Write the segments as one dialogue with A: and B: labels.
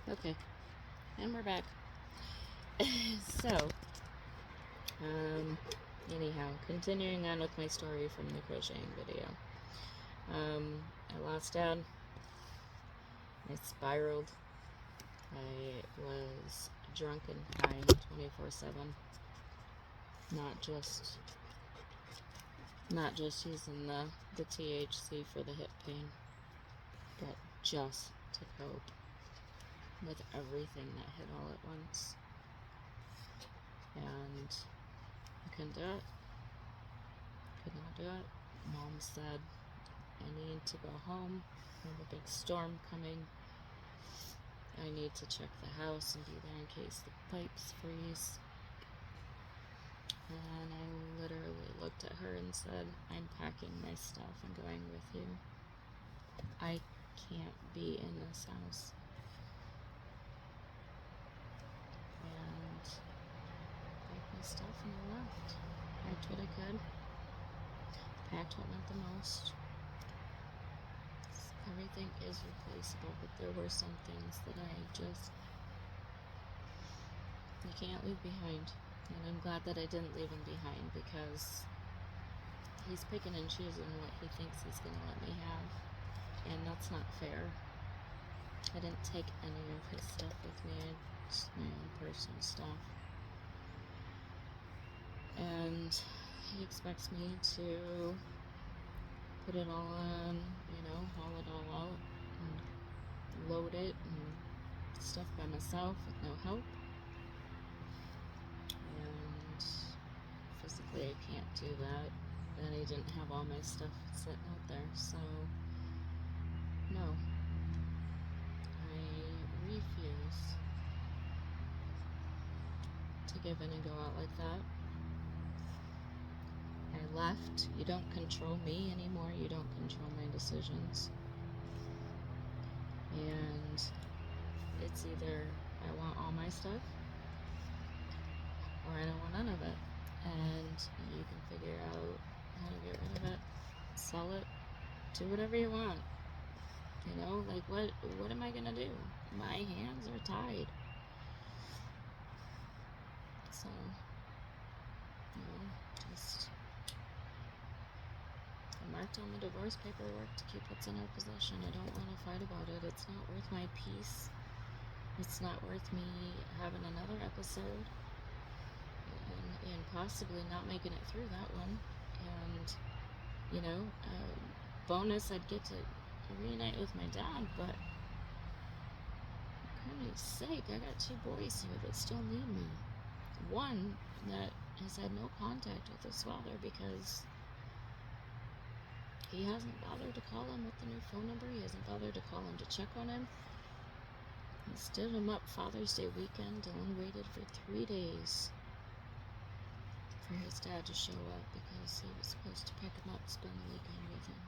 A: Okay, and we're back. So, anyhow, continuing on with my story from the crocheting video. I lost Dad. I spiraled. I was drunk and high 24/7. Not just using the THC for the hip pain, but just to cope with everything that hit all at once. And I couldn't do it. Could not do it. Mom said, I need to go home. I have a big storm coming. I need to check the house and be there in case the pipes freeze. And I literally looked at her and said, I'm packing my stuff and going with you. I can't be in this house. And I packed my stuff and I left. Packed what I could. Packed what meant the most. Everything is replaceable, but there were some things that you can't leave behind. And I'm glad that I didn't leave him behind, because he's picking and choosing what he thinks he's going to let me have. And that's not fair. I didn't take any of his stuff with me. It's my own personal stuff. And he expects me to put it all on, haul it all out and load it and stuff by myself with no help. And physically I can't do that. And I didn't have all my stuff sitting out there, so no. I refuse to give in and go out like that. I left. You don't control me anymore. You don't control my decisions. And it's either I want all my stuff or I don't want none of it. And you can figure out how to get rid of it, sell it, do whatever you want. Like what am I gonna do? My hands are tied. So, just I marked on the divorce paperwork to keep what's in our possession. I don't want to fight about it. It's not worth my peace. It's not worth me having another episode and possibly not making it through that one. And bonus, I'd get to reunite with my dad, but for Christ's sake, I got 2 boys here that still need me. One that has had no contact with his father because he hasn't bothered to call him with the new phone number. He hasn't bothered to call him to check on him. He stood him up Father's Day weekend. Dylan waited for 3 days for his dad to show up because he was supposed to pick him up, spend the weekend with him.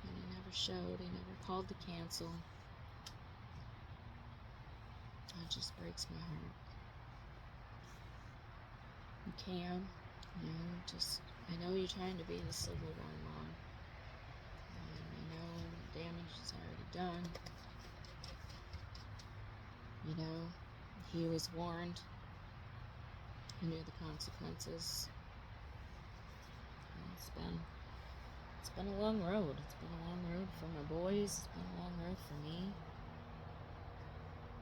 A: And he never showed. He never called to cancel. It just breaks my heart. And Cam, I know you're trying to be the Civil War mom. And I know damage is already done. He was warned. He knew the consequences. And it's been a long road. It's been a long road for my boys. It's been a long road for me.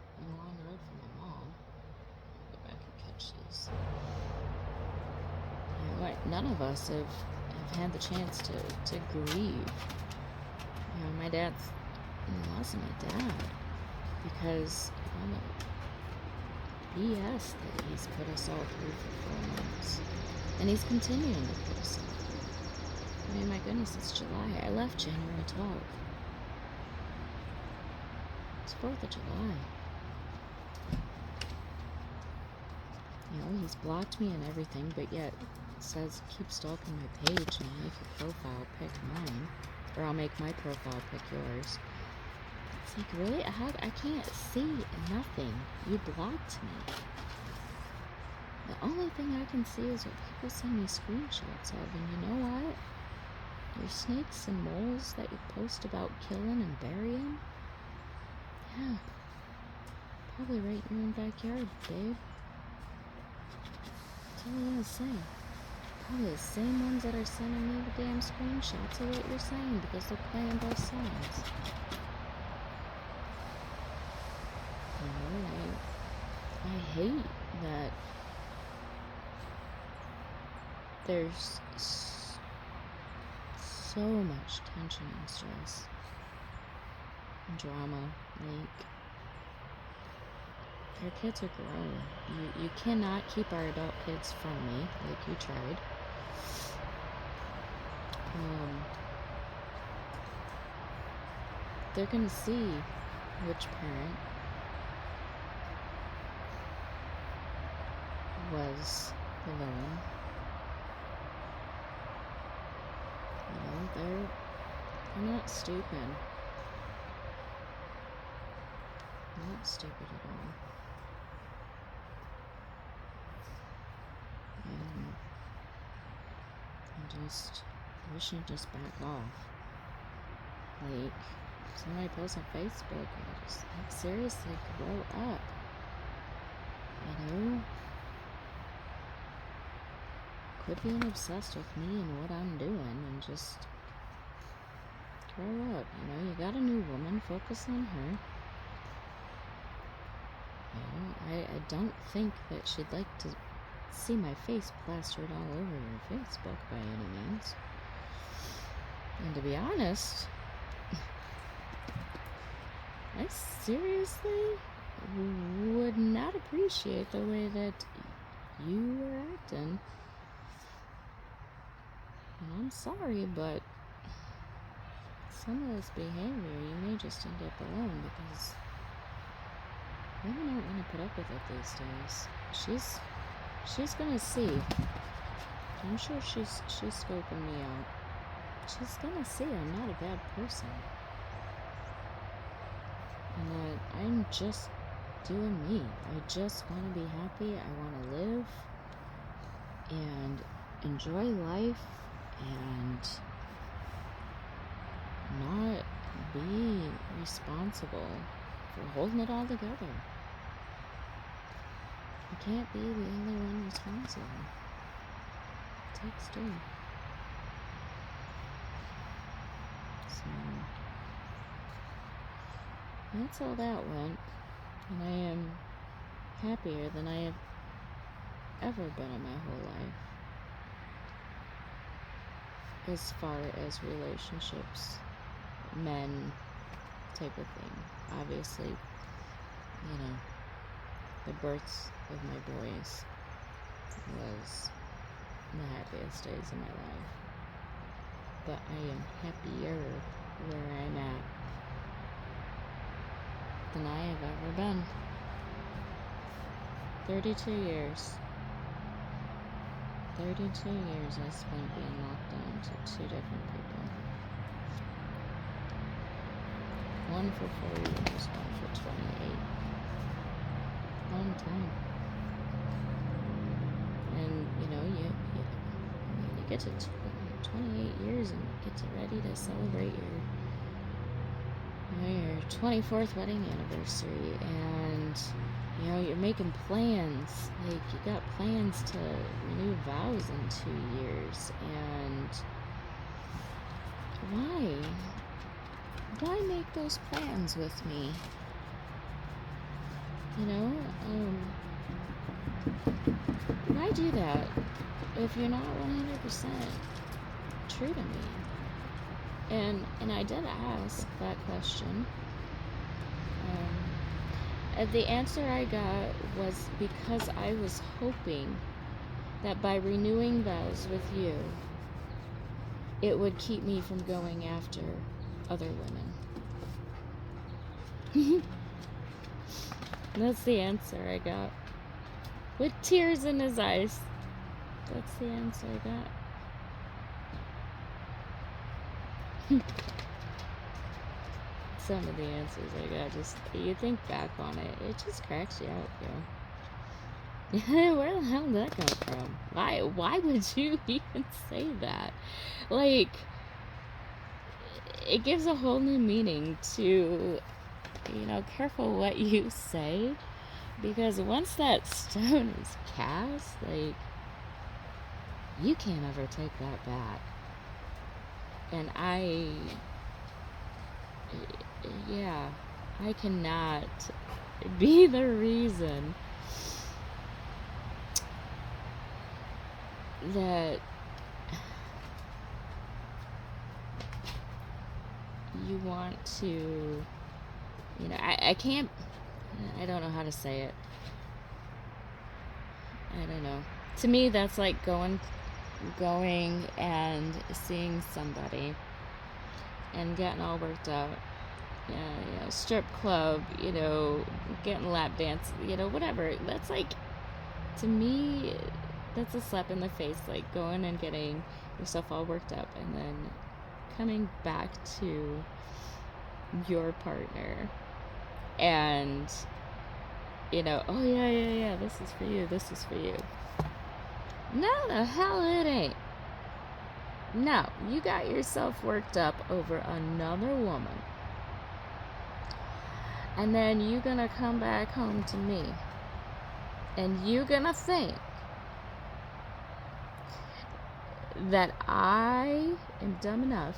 A: It's been a long road for my mom. I'll go back and catch these. None of us have had the chance to grieve. My dad's lost my dad because the BS that he's put us all through for 4 months. And he's continuing to put us all through. My goodness, it's July. I left January 12th. It's 4th of July. He's blocked me and everything, but yet it says keep stalking my page and I'll make your profile pick mine. Or I'll make my profile pick yours. It's like, really? I can't see nothing. You blocked me. The only thing I can see is what people send me screenshots of. And you know what? Your snakes and moles that you post about killing and burying? Yeah. Probably right in your own backyard, babe. That's all I gotta say. Probably the same ones that are sending me the damn screenshots of what you're saying because they're playing both sides. You know, I hate that there's so much tension and stress and drama. Like, our kids are grown. You cannot keep our adult kids from me like you tried. They're gonna see which parent was the villain. You know, they're not stupid. They're not stupid at all. And I just wish you'd just back off. Like, somebody posts on Facebook, and just, like, seriously, grow up. You know? Quit being obsessed with me and what I'm doing, and just grow up. You know, you got a new woman, focus on her. You know, I don't think that she'd like to see my face plastered all over your Facebook by any means. And to be honest, I seriously would not appreciate the way that you were acting. And I'm sorry, but some of this behavior you may just end up alone because women aren't going to put up with it these days. She's gonna see. I'm sure she's scoping me out. She's gonna see I'm not a bad person. And that I'm just doing me. I just want to be happy. I want to live and enjoy life and not be responsible for holding it all together. I can't be the only one responsible. It takes two. So that's how that went. And I am happier than I have ever been in my whole life. As far as relationships, men type of thing. Obviously, you know, the births of my boys was the happiest days of my life. But I am happier where I'm at than I have ever been. 32 years. 32 years I spent being locked on to two different people. One for 4 years, one for 28. Long time. And, you know, you get to 28 years and get ready to celebrate your 24th wedding anniversary, and you know, you're making plans. Like, you got plans to renew vows in 2 years, and why make those plans with me? You know, why do that if you're not 100% true to me? And I did ask that question. And the answer I got was because I was hoping that by renewing vows with you, it would keep me from going after other women. That's the answer I got. With tears in his eyes. That's the answer I got. Some of the answers I got, just, you think back on it, it just cracks you out, yo. Where the hell did that come from? Why would you even say that? Like, it gives a whole new meaning to careful what you say, because once that stone is cast, like, you can't ever take that back. And I cannot be the reason that you want to, I can't, I don't know how to say it. I don't know. To me, that's like going and seeing somebody and getting all worked up. Strip club, getting lap dance, whatever. That's like, to me, that's a slap in the face, like going and getting yourself all worked up and then coming back to your partner and, oh yeah, this is for you. No, the hell it ain't. No, you got yourself worked up over another woman. And then you gonna come back home to me. And you gonna think that I am dumb enough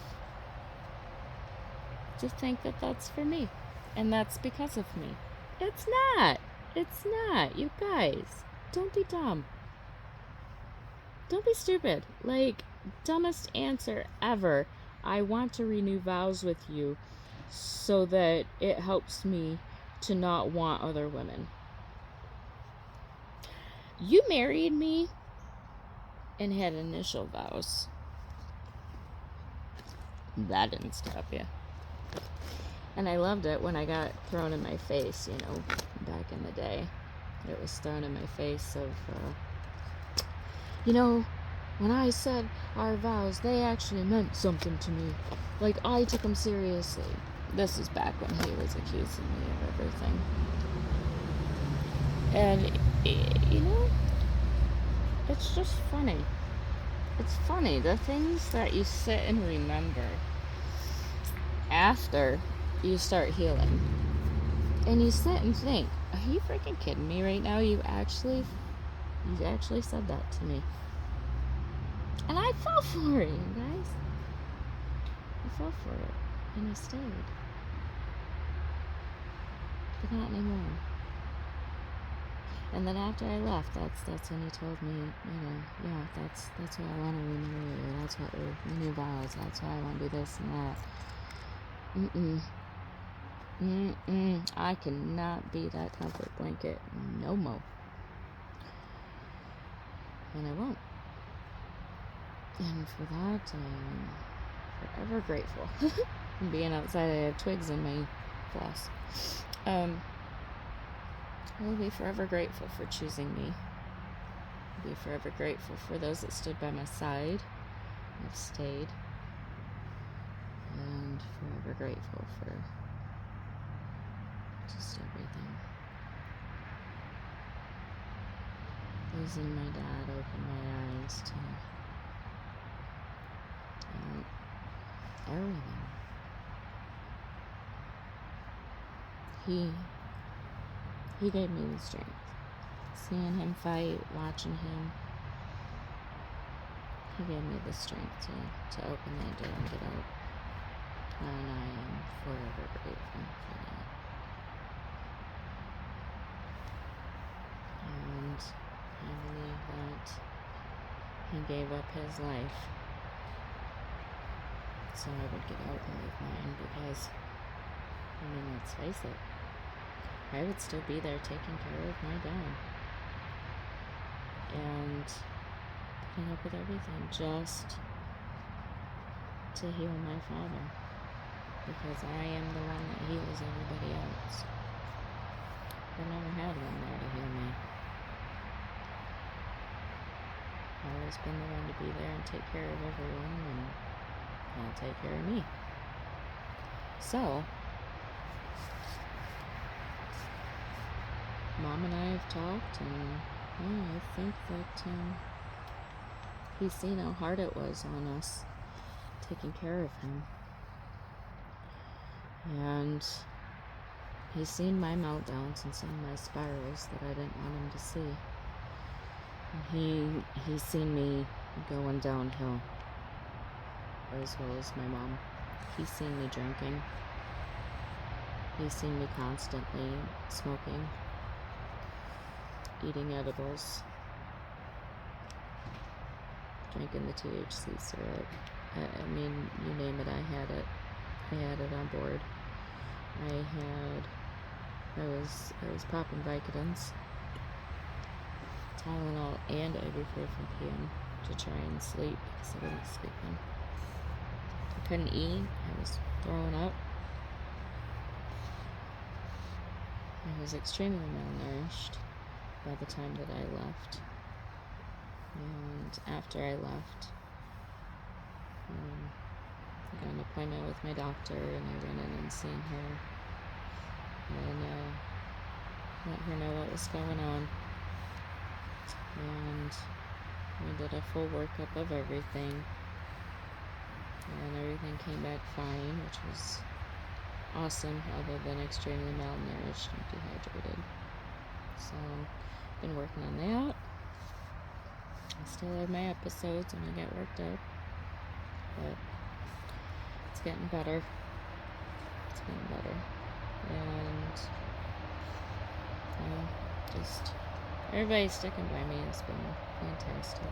A: to think that that's for me. And that's because of me. It's not. It's not. You guys, don't be dumb. Don't be stupid. Like, dumbest answer ever. I want to renew vows with you so that it helps me to not want other women. You married me and had initial vows. That didn't stop you. And I loved it when I got thrown in my face, back in the day. It was thrown in my face of, when I said our vows, they actually meant something to me. Like, I took them seriously. This is back when he was accusing me of everything. And, it's just funny. It's funny, the things that you sit and remember after you start healing. And you sit and think, are you freaking kidding me right now? You actually said that to me. And I fell for it, you guys. I fell for it. And I stayed. But not anymore. And then after I left, that's when he told me, yeah, that's why I want to renew you. That's what renew vows. That's why I want to do this and that. I cannot be that comfort blanket no more. And I won't. And for that, I'm forever grateful. Being outside, I have twigs in my floss. I will be forever grateful for choosing me. I'll be forever grateful for those that stood by my side, have stayed, and forever grateful for just everything. Losing my dad opened my eyes to everything. He gave me the strength. Seeing him fight, watching him, he gave me the strength to open that door and get out. And I am forever grateful for that. And I believe that he gave up his life so I would get out and live mine, because, let's face it, I would still be there taking care of my dad and putting up with everything just to heal my father, because I am the one that heals everybody else. I've never had one there to heal me. I've always been the one to be there and take care of everyone, and I'll take care of me. So, Mom and I have talked, and I think that he's seen how hard it was on us taking care of him. And He's seen my meltdowns and some of my spirals that I didn't want him to see. He's seen me going downhill, as well as my mom. He's seen me drinking. He's seen me constantly smoking, eating edibles, drinking the THC syrup. I mean, you name it, I had it. I had it on board. I was popping Vicodins, Tylenol, and ibuprofen PM to try and sleep because I wasn't sleeping. I couldn't eat. I was throwing up. I was extremely malnourished by the time that I left. And after I left, I got an appointment with my doctor, and I went in and seen her and let her know what was going on. And we did a full workup of everything, and everything came back fine, which was awesome, other than extremely malnourished and dehydrated. So, been working on that. I still have my episodes when I get worked up, but it's getting better. It's getting better. And just everybody sticking by me has been fantastic.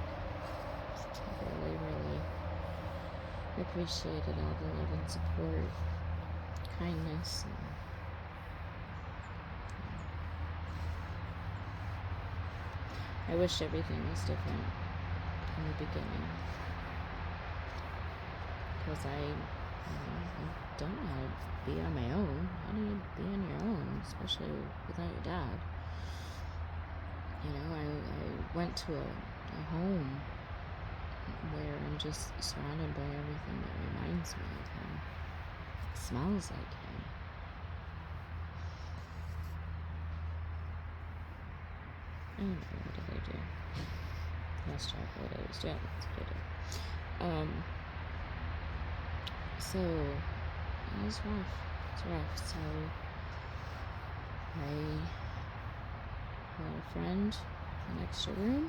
A: Just really, really appreciated all the love and support, kindness. I wish everything was different in the beginning, because I don't know how to be on my own. How do you be on your own, especially without your dad? I went to a home where I'm just surrounded by everything that reminds me of him, smells like him. I don't know, what did I do? Lost track of what I was doing. That's what I did. So it was rough. It's rough. So I had a friend in the extra room.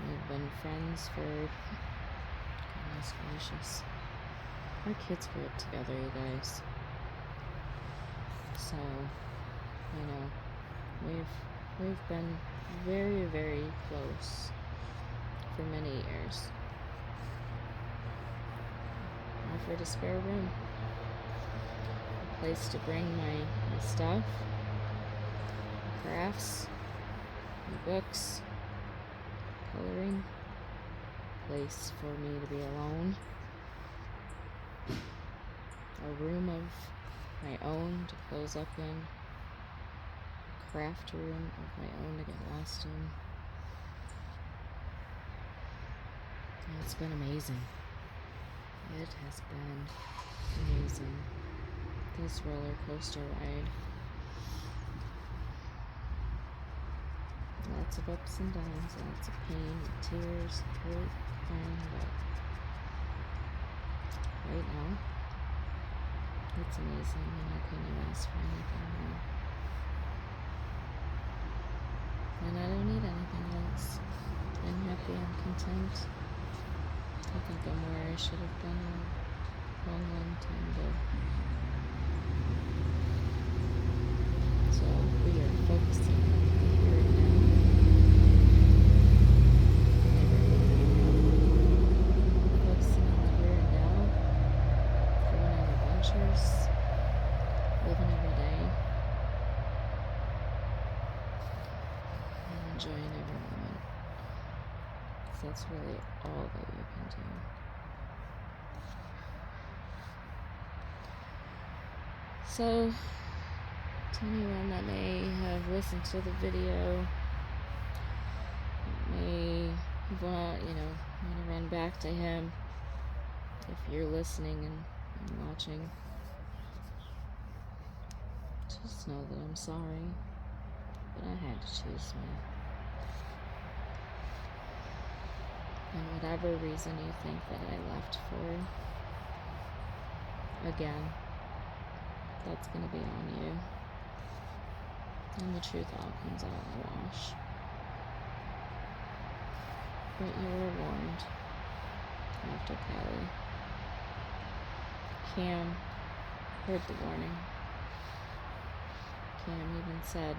A: We've been friends for, goodness gracious, our kids grew up together, you guys. So, we've been very, very close for many years. Offered a spare room, a place to bring my stuff, crafts, my books, coloring, place for me to be alone, a room of my own to close up in, a craft room of my own to get lost in. And it's been amazing. It has been amazing. This roller coaster ride. Lots of ups and downs, lots of pain, tears, hurt, crying, but right now, it's amazing, and I couldn't ask for anything more. And I don't need anything else. I'm happy, I'm content. I think I'm where I should have been a long, long time ago. So we are focusing on the here and now. Focusing on the here and now. Going on adventures. Living every day. And enjoying every moment. That's really all that you can do. So, to anyone that may have listened to the video, may want to run back to him, if you're listening and watching, just know that I'm sorry, but I had to choose me. And whatever reason you think that I left for, again, that's going to be on you. And the truth all comes out in the wash. But you were warned after Kelly. Cam heard the warning. Cam even said,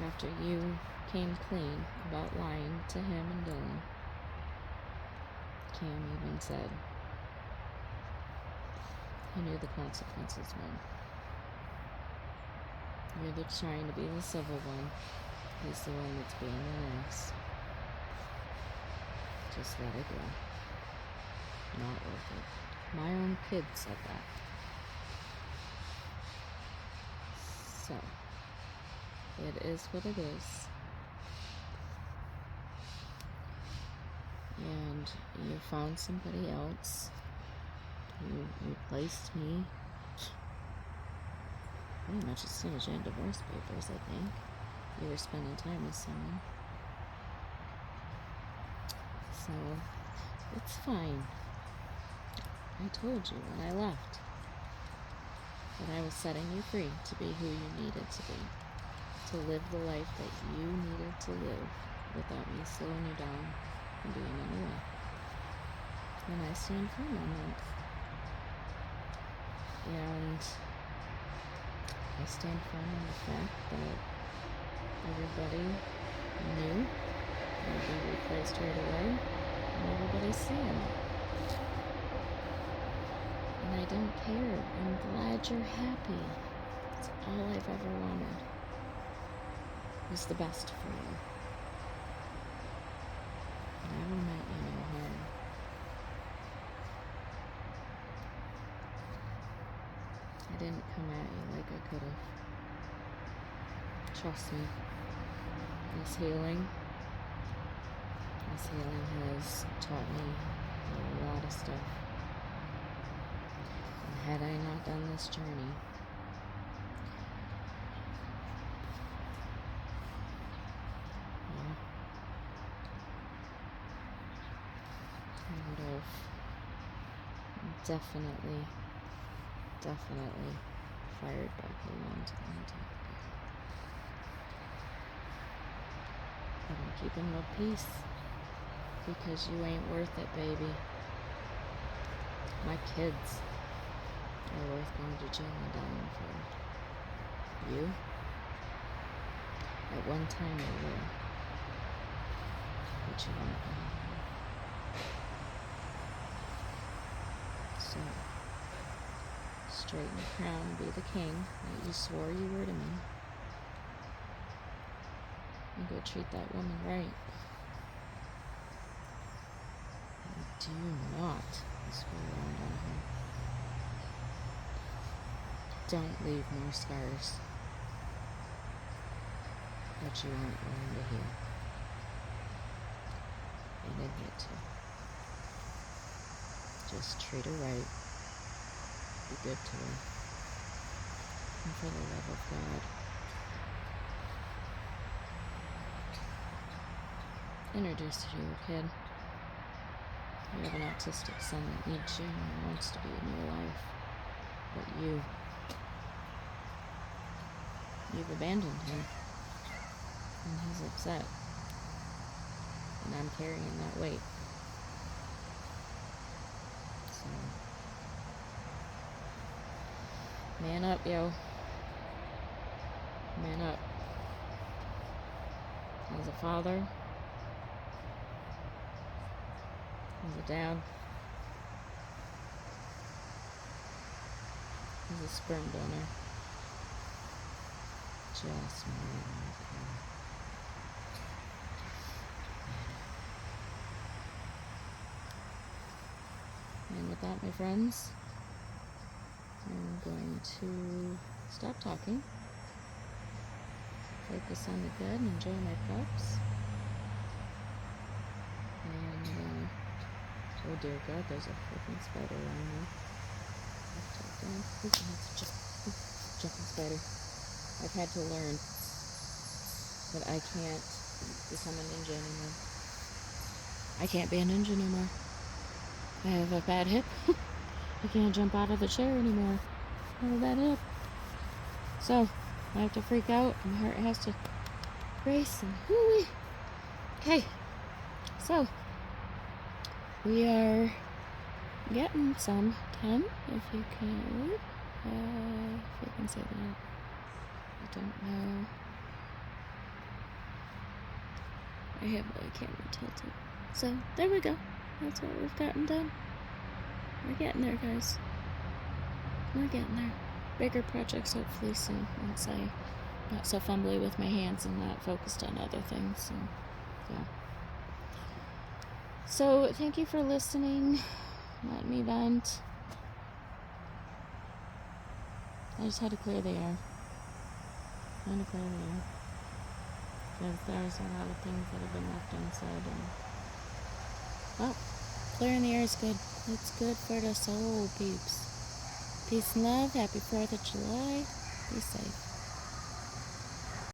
A: after you came clean about lying to him and Dylan, Cam even said he knew the consequences meant. You're trying to be the civil one. He's the one that's being an ass. Just let it go. Not worth it. My own kid said that. So, it is what it is. And you found somebody else. You replaced me. Pretty much as soon as you had divorce papers, I think. You were spending time with someone. So, it's fine. I told you when I left that I was setting you free to be who you needed to be. To live the life that you needed to live without me slowing you down and being in the way. And I stand firm on that. And I stand firm on the fact that everybody knew and be replaced right away, and everybody's seeing it. And I don't care. I'm glad you're happy. It's all I've ever wanted. Was the best for you. I never meant you no harm. I didn't come at you like I could have. Trust me. This healing has taught me a lot of stuff. And had I not done this journey, I would have definitely fired back a long time ago. But I'm keeping no peace because you ain't worth it, baby. My kids are worth going to jail and dying for. You? At one time you were. But you aren't anymore. So, straighten the crown and be the king that you swore you were to me. And go treat that woman right. And do not screw around on her. Don't leave more scars that you aren't willing to heal. And admit to. Just treat her right. Be good to her. And for the love of God, introduce her to your kid. You have an autistic son that needs you and wants to be in your life. But you've abandoned him. And he's upset. And I'm carrying that weight. So, man up, yo. Man up. As a father, as a dad, as a sperm donor, just man up. And with that, my friends, I'm going to stop talking, focus on the good, and enjoy my pups. And, oh dear God, there's a freaking spider around me. It's a jumping spider. I've had to learn that I can't become a ninja anymore. I can't be a ninja anymore. I have a bad hip. I can't jump out of a chair anymore. hold that up. So, I have to freak out, and my heart has to race, and whoo-wee. Okay, so, we are getting some 10, if you can, if you can say that. I don't know. I have my camera tilted. So, there we go. That's what we've gotten done. We're getting there, guys. We're getting there. Bigger projects hopefully soon, once I not so fumbly with my hands and not focused on other things. So, yeah. So, thank you for listening. Let me vent. I just had to clear the air. Because there's a lot of things that have been left unsaid. And, well, clearing the air is good. It's good for the soul, peeps. Peace and love. Happy 4th of July. Be safe.